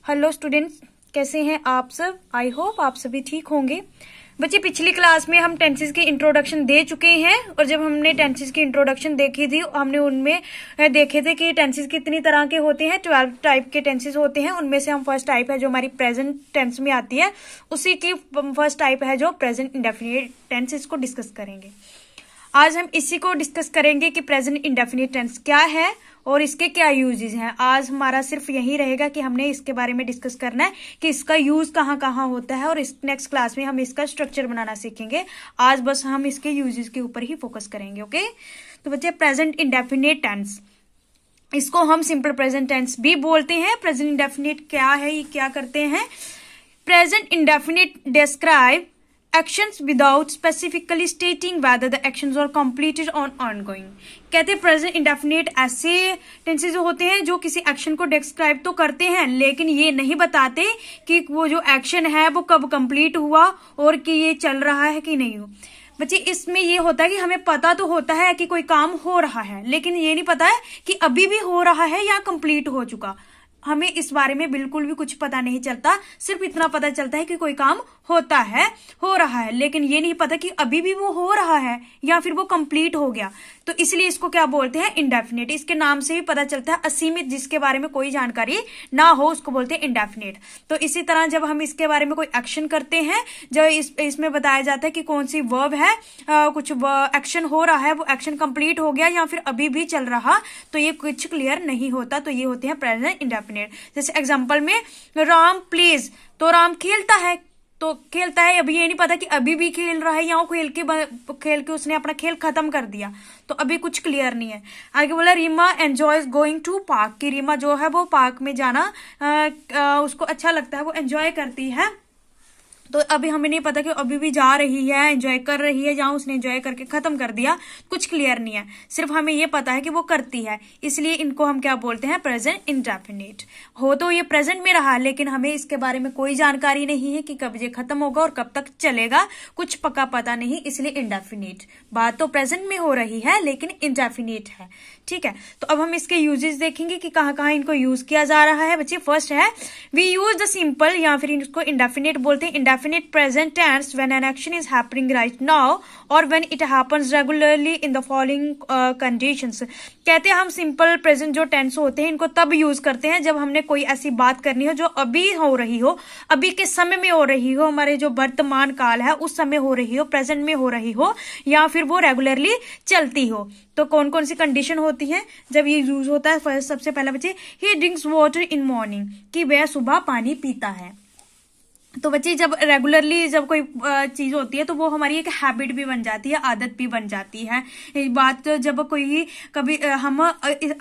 Hello students, कैसे हैं आप सब। आई होप आप सभी ठीक होंगे। बच्चे, पिछली क्लास में हम टेंसेस की इंट्रोडक्शन दे चुके हैं और जब हमने टेंसेस की इंट्रोडक्शन देखी थी हमने उनमें देखे थे कि टेंसेस कितनी तरह के होते हैं। 12 टाइप के टेंसेस होते हैं। उनमें से हम फर्स्ट टाइप है जो हमारी प्रेजेंट टेंस में आती है, उसी की फर्स्ट टाइप है जो प्रेजेंट इंडेफिनिट टेंस। इसको डिस्कस करेंगे। आज हम इसी को डिस्कस करेंगे कि प्रेजेंट इंडेफिनिट टेंस क्या है और इसके क्या यूजेस हैं। आज हमारा सिर्फ यही रहेगा कि हमने इसके बारे में डिस्कस करना है कि इसका यूज कहाँ कहाँ होता है और इस नेक्स्ट क्लास में हम इसका स्ट्रक्चर बनाना सीखेंगे। आज बस हम इसके यूजेस के ऊपर ही फोकस करेंगे। ओके, तो बच्चे, प्रेजेंट इंडेफिनिट टेंस, इसको हम सिंपल प्रेजेंट टेंस भी बोलते हैं। प्रेजेंट इंडेफिनिट क्या है, ये क्या करते हैं। Present indefinite describe actions without specifically stating whether the actions are completed or ongoing। कहते हैं प्रेजेंट इंडेफिनिट ऐसे टेंसेज होते हैं जो किसी एक्शन को डिस्क्राइब तो करते हैं लेकिन ये नहीं बताते कि वो जो एक्शन है वो कब कंप्लीट हुआ और कि ये चल रहा है कि नहीं हो। बच्चे, इसमें ये होता है कि हमें पता तो होता है कि कोई काम हो रहा है लेकिन ये नहीं पता है कि अभी भी हो रहा है या कंप्लीट हो चुका। हमें इस बारे में बिल्कुल भी कुछ पता नहीं चलता। सिर्फ इतना पता चलता है कि कोई काम होता है, हो रहा है, लेकिन ये नहीं पता कि अभी भी वो हो रहा है या फिर वो कंप्लीट हो गया। तो इसलिए इसको क्या बोलते हैं, इंडेफिनिट। इसके नाम से ही पता चलता है असीमित, जिसके बारे में कोई जानकारी ना हो उसको बोलते हैं इंडेफिनिट। तो इसी तरह जब हम इसके बारे में कोई एक्शन करते हैं, जब इसमें बताया जाता है कि कौन सी वर्ब है, कुछ एक्शन हो रहा है, वो एक्शन कंप्लीट हो गया या फिर अभी भी चल रहा, तो ये कुछ क्लियर नहीं होता। तो ये होते हैं प्रेजेंट इंडेफिनिट। जैसे एग्जाम्पल में राम प्लीज, तो राम खेलता है, तो खेलता है, अभी ये नहीं पता कि अभी भी खेल रहा है या वो खेल के उसने अपना खेल खत्म कर दिया, तो अभी कुछ क्लियर नहीं है। आगे बोला Reema enjoys going to park, कि रीमा जो है वो पार्क में जाना उसको अच्छा लगता है, वो एंजॉय करती है। तो अभी हमें नहीं पता कि अभी भी जा रही है, एंजॉय कर रही है, या उसने एंजॉय करके खत्म कर दिया, कुछ क्लियर नहीं है। सिर्फ हमें ये पता है कि वो करती है, इसलिए इनको हम क्या बोलते हैं, प्रेजेंट इंडेफिनिट। हो तो ये प्रेजेंट में रहा लेकिन हमें इसके बारे में कोई जानकारी नहीं है कि कब ये खत्म होगा और कब तक चलेगा, कुछ पक्का पता नहीं, इसलिए इंडेफिनिट। बात तो प्रेजेंट में हो रही है लेकिन इंडेफिनिट है। ठीक है, तो अब हम इसके यूजेस देखेंगे कि कहाँ कहाँ इनको यूज किया जा रहा है। बच्चे, फर्स्ट है वी यूज द सिंपल, या फिर इसको इंडेफिनिट बोलते हैं, indefinite present tense when an action is happening right now और when it happens regularly in the following conditions. कहते हैं हम सिंपल प्रेजेंट जो टेंस होते हैं इनको तब यूज करते हैं जब हमने कोई ऐसी बात करनी हो जो अभी हो रही हो, अभी के समय में हो रही हो, हमारे जो वर्तमान काल है उस समय हो रही हो, प्रेजेंट में हो रही हो, या फिर वो रेगुलरली चलती हो। तो कौन कौन सी कंडीशन होती है जब ये यूज होता है। फर्स्ट, सबसे पहला बच्चे, ही ड्रिंक्स वाटर इन मॉर्निंग, कि वह सुबह पानी पीता है। तो बच्चे, जब रेगुलरली जब कोई चीज होती है तो वो हमारी एक हैबिट भी बन जाती है, आदत भी बन जाती है। बात जब कोई कभी हम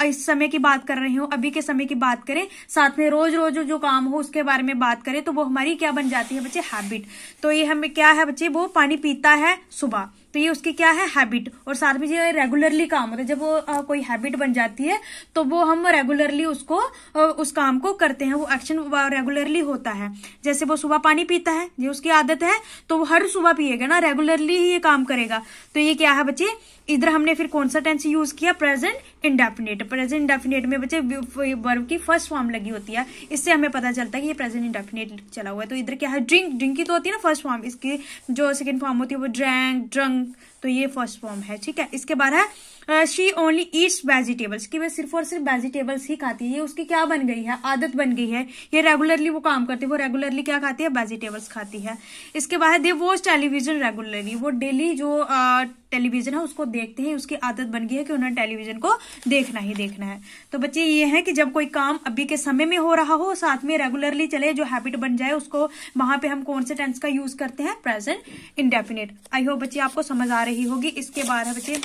इस समय की बात कर रहे हो, अभी के समय की बात करें, साथ में रोज रोज जो काम हो उसके बारे में बात करें, तो वो हमारी क्या बन जाती है बच्चे, हैबिट। तो ये हमें क्या है बच्चे, वो पानी पीता है सुबह, तो ये उसकी क्या है, हैबिट। और साथ में ये रेगुलरली काम होता है, जब वो कोई हैबिट बन जाती है तो वो हम रेगुलरली उसको उस काम को करते हैं, वो एक्शन रेगुलरली होता है। जैसे वो सुबह पानी पीता है, ये उसकी आदत है, तो वो हर सुबह पिएगा ना, रेगुलरली ही ये काम करेगा। तो ये क्या है बच्चे, इधर हमने फिर कौन सा टेंस यूज किया, प्रेजेंट इंडेफिनिट। प्रेजेंट इंडेफिनिट में बच्चे वर्ब की फर्स्ट फॉर्म लगी होती है, इससे हमें पता चलता है कि ये प्रेजेंट इंडेफिनिट चला हुआ है। तो इधर क्या है, ड्रिंक, ड्रिंक की तो होती है ना फर्स्ट फॉर्म, इसकी जो सेकंड फॉर्म होती है वो ड्रैंक, ड्रंक, तो ये फर्स्ट फॉर्म है। ठीक है, इसके बाद है शी ओनली ईट्स वेजिटेबल्स, कि वह सिर्फ और सिर्फ वेजिटेबल्स ही खाती है। ये उसकी क्या बन गई है, आदत बन गई है, ये रेगुलरली वो काम करती है, वो रेगुलरली क्या खाती है, वेजिटेबल्स खाती है। इसके बाद दे वॉच टेलीविजन रेगुलरली, वो डेली जो टेलीविजन है उसको देखते हैं, उसकी आदत बन गई है कि उन्हें टेलीविजन को देखना ही देखना है। तो बच्चे, ये है कि जब कोई काम अभी के समय में हो रहा हो, साथ में रेगुलरली चले, जो हैबिट बन जाए, उसको वहां पे हम कौन से टेंस का यूज करते हैं, प्रेजेंट इंडेफिनिट। आई होप बच्चे आपको समझ आ रही होगी। इसके बाद है बच्चे,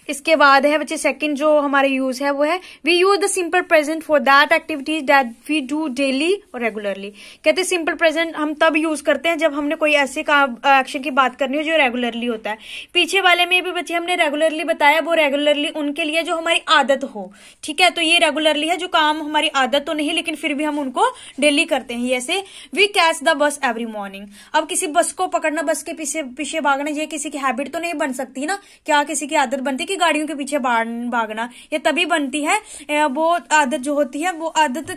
इसके बाद है बच्चे सेकंड जो हमारे यूज है वो है we use the simple present for that activities that we do daily और रेगुलरली। कहते हैं सिंपल प्रेजेंट हम तब यूज करते हैं जब हमने कोई ऐसे एक्शन की बात करनी हो जो रेगुलरली होता है। पीछे वाले में भी बच्चे हमने रेगुलरली बताया, वो रेगुलरली उनके लिए जो हमारी आदत हो। ठीक है, तो ये रेगुलरली है जो काम हमारी आदत तो नहीं लेकिन फिर भी हम उनको डेली करते हैं। जैसे we catch the bus every morning, अब किसी बस को पकड़ना, बस के पीछे पीछे भागना, ये किसी की हैबिट तो नहीं बन सकती ना। क्या किसी की आदत बनती कि गाड़ियों के पीछे भागना, ये तभी बनती है। वो आदत जो होती है वो आदत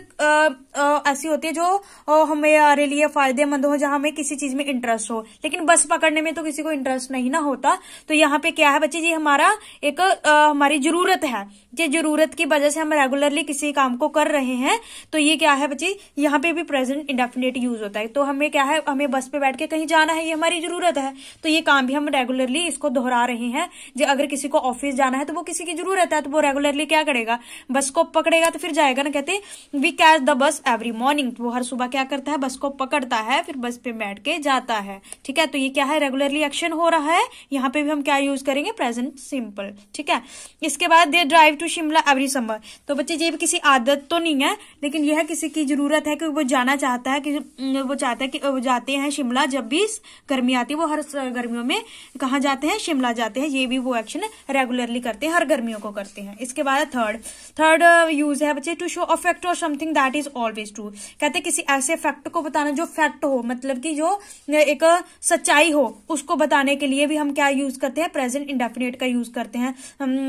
ऐसी होती है जो हमारे लिए फायदेमंद हो, जहां हमें किसी चीज में इंटरेस्ट हो। लेकिन बस पकड़ने में तो किसी को इंटरेस्ट नहीं ना होता। तो यहाँ पे क्या है बच्चे, ये हमारा एक हमारी जरूरत है। ये जरूरत की वजह से हम रेगुलरली किसी काम को कर रहे हैं। तो ये क्या है बच्चे, यहाँ पे भी प्रेजेंट इंडेफिनिट यूज होता है। तो हमें क्या है, हमें बस पे बैठ के कहीं जाना है, ये हमारी जरूरत है। तो ये काम भी हम रेगुलरली इसको दोहरा रहे हैं। जो अगर किसी को ऑफिस जाना है तो वो किसी की जरूरत है, तो वो रेगुलरली क्या करेगा, बस को पकड़ेगा, तो फिर जाएगा ना। कहते we catch the bus every morning, वो हर सुबह क्या करता है, बस को पकड़ता है, फिर बस पे बैठ के जाता है। ठीक है, तो ये क्या है, रेगुलरली एक्शन हो रहा है। यहाँ पे भी हम क्या यूज करेंगे, प्रेजेंट सिंपल। ठीक है, इसके बाद they drive to Shimla every summer. तो बच्चे ये भी किसी आदत तो नहीं है, लेकिन यह किसी की जरूरत है कि वो जाना चाहता है, कि वो चाहता है कि वो जाते हैं शिमला जब भी गर्मी आती है। वो हर गर्मियों में कहाँ जाते हैं, शिमला जाते हैं। ये भी वो एक्शन रेगुलरली करते हैं, हर गर्मियों को करते हैं। इसके बाद थर्ड यूज है बच्चे, टू शो अ फैक्ट और something that is always true. कहते हैं किसी ऐसे फैक्ट को बताना जो फैक्ट हो, मतलब कि जो एक सच्चाई हो, उसको बताने के लिए भी हम क्या यूज करते हैं, प्रेजेंट इंडेफिनिट का यूज करते हैं।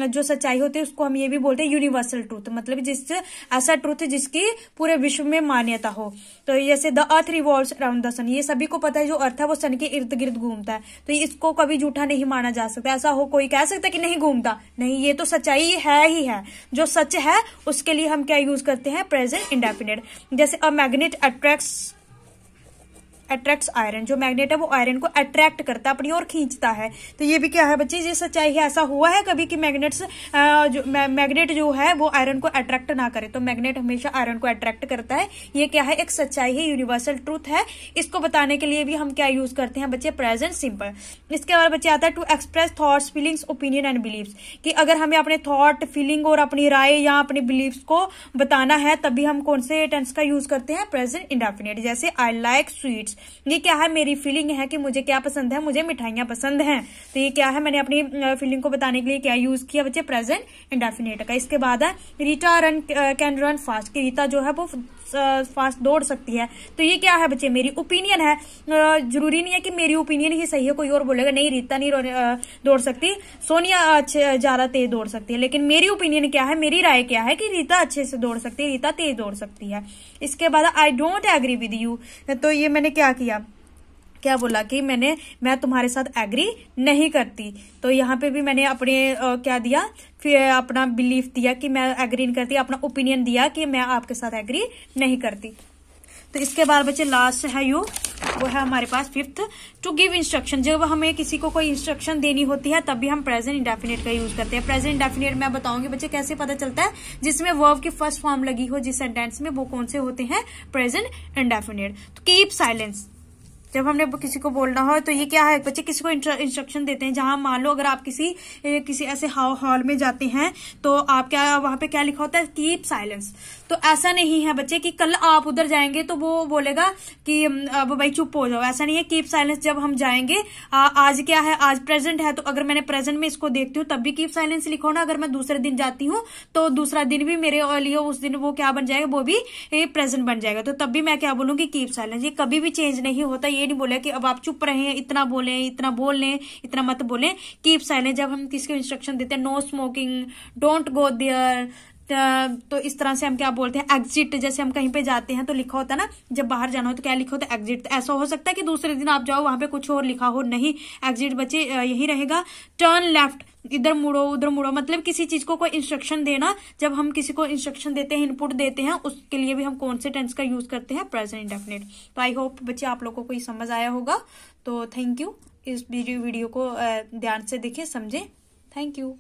जो सच्चाई होती है उसको हम ये भी बोलते हैं यूनिवर्सल ट्रूथ, मतलब जिससे ऐसा ट्रूथ जिसकी पूरे विश्व में मान्यता हो। तो जैसे the earth revolves around the sun, ये सभी को पता है जो अर्थ है वो सन के इर्द गिर्द घूमता है। तो इसको कभी झूठा नहीं माना जा सकता। ऐसा हो कोई कह सकता है कि नहीं घूमता, नहीं, ये तो सच्चाई है ही है। जो सच है उसके लिए हम क्या यूज करते हैं, प्रेजेंट इंडेफिनिट। जैसे अ मैग्नेट अट्रैक्ट्स आयरन, जो मैग्नेट है वो आयरन को अट्रैक्ट करता है, अपनी ओर खींचता है। तो ये भी क्या है बच्चे, ये सच्चाई है। ऐसा हुआ है कभी कि मैग्नेट जो है वो आयरन को अट्रैक्ट ना करे, तो मैग्नेट हमेशा आयरन को अट्रैक्ट करता है। ये क्या है, एक सच्चाई है, यूनिवर्सल ट्रूथ है। इसको बताने के लिए भी हम क्या यूज करते हैं बच्चे, प्रेजेंट सिंपल। इसके बाद बच्चे आता है to express thoughts, feelings, opinion and believes, कि अगर हमें अपने थॉट, फीलिंग और अपनी राय या अपने बिलीव्स को बताना है, तभी हम कौन से टेंस का यूज करते हैं, प्रेजेंट इंडेफिनिट। जैसे आई लाइक स्वीट्स, ये क्या है, मेरी फीलिंग है कि मुझे क्या पसंद है, मुझे मिठाइयां पसंद हैं। तो ये क्या है, मैंने अपनी फीलिंग को बताने के लिए क्या यूज किया बच्चे, प्रेजेंट इंडेफिनिट का। इसके बाद है रीटा कैन रन फास्ट, कि रीता जो है वो फास्ट दौड़ सकती है। तो ये क्या है बच्चे, मेरी ओपिनियन है। जरूरी नहीं है कि मेरी ओपिनियन ही सही है, कोई और बोलेगा नहीं रीता नहीं दौड़ सकती, सोनिया ज्यादा तेज दौड़ सकती है। लेकिन मेरी ओपिनियन क्या है, मेरी राय क्या है कि रीता अच्छे से दौड़ सकती है, रीता तेज दौड़ सकती है। इसके बाद I don't agree with you, तो ये मैंने क्या बोला कि मैं तुम्हारे साथ एग्री नहीं करती। तो यहाँ पे भी मैंने अपने क्या दिया, फिर अपना बिलीफ दिया कि मैं एग्री नहीं करती, अपना ओपिनियन दिया कि मैं आपके साथ एग्री नहीं करती। तो इसके बाद बच्चे लास्ट है वो है हमारे पास फिफ्थ, टू गिव इंस्ट्रक्शन। जब हमें किसी को कोई इंस्ट्रक्शन देनी होती है तभी हम प्रेजेंट इंडेफिनिट का यूज करते हैं। प्रेजेंट इंडेफिनिट मैं बताऊंगी बच्चे कैसे पता चलता है, जिसमें वर्ब की फर्स्ट फॉर्म लगी हो जिस सेंटेंस में, वो कौन से होते हैं, प्रेजेंट इंडेफिनिट। तो कीप साइलेंस, जब हमने किसी को बोलना हो तो ये क्या है बच्चे, किसी को इंस्ट्रक्शन देते हैं। जहां मान लो अगर आप किसी ऐसे हॉल में जाते हैं तो आप क्या, वहां पे क्या लिखा होता है, कीप साइलेंस। तो ऐसा नहीं है बच्चे कि कल आप उधर जाएंगे तो वो बोलेगा कि अब भाई चुप हो जाओ, ऐसा नहीं है। कीप साइलेंस जब हम जाएंगे, आज क्या है, आज प्रेजेंट है, तो अगर मैंने प्रेजेंट में इसको देखती हूँ तब भी कीप साइलेंस लिखो ना। अगर मैं दूसरे दिन जाती हूँ तो दूसरा दिन भी मेरे लिए उस दिन वो क्या बन जाएगा, वो भी प्रेजेंट बन जाएगा। तो तब भी मैं क्या बोलूंगी, कीप साइलेंस। ये कभी भी चेंज नहीं होता। ये नहीं बोले कि अब आप चुप रहे, इतना बोले, इतना बोल लें, इतना मत बोले। कीप साइलेंस जब हम किसी को इंस्ट्रक्शन देते हैं, no smoking, don't go there, तो इस तरह से हम क्या बोलते हैं, एग्जिट। जैसे हम कहीं पे जाते हैं तो लिखा होता है ना, जब बाहर जाना हो तो क्या लिखा होता है, एग्जिट। तो ऐसा हो सकता है कि दूसरे दिन आप जाओ वहां पे कुछ और लिखा हो, नहीं, एग्जिट बच्चे यही रहेगा। टर्न लेफ्ट, इधर मुड़ो उधर मुड़ो, मतलब किसी चीज को कोई इंस्ट्रक्शन देना। जब हम किसी को इंस्ट्रक्शन देते हैं, इनपुट देते हैं, उसके लिए भी हम कौन से टेंस का यूज करते हैं, प्रेजेंट इंडेफिनिट। तो आई होप बच्चे आप लोगों को ये समझ आया होगा। तो थैंक यू, इस वीडियो को ध्यान से देखें, समझें। Thank you.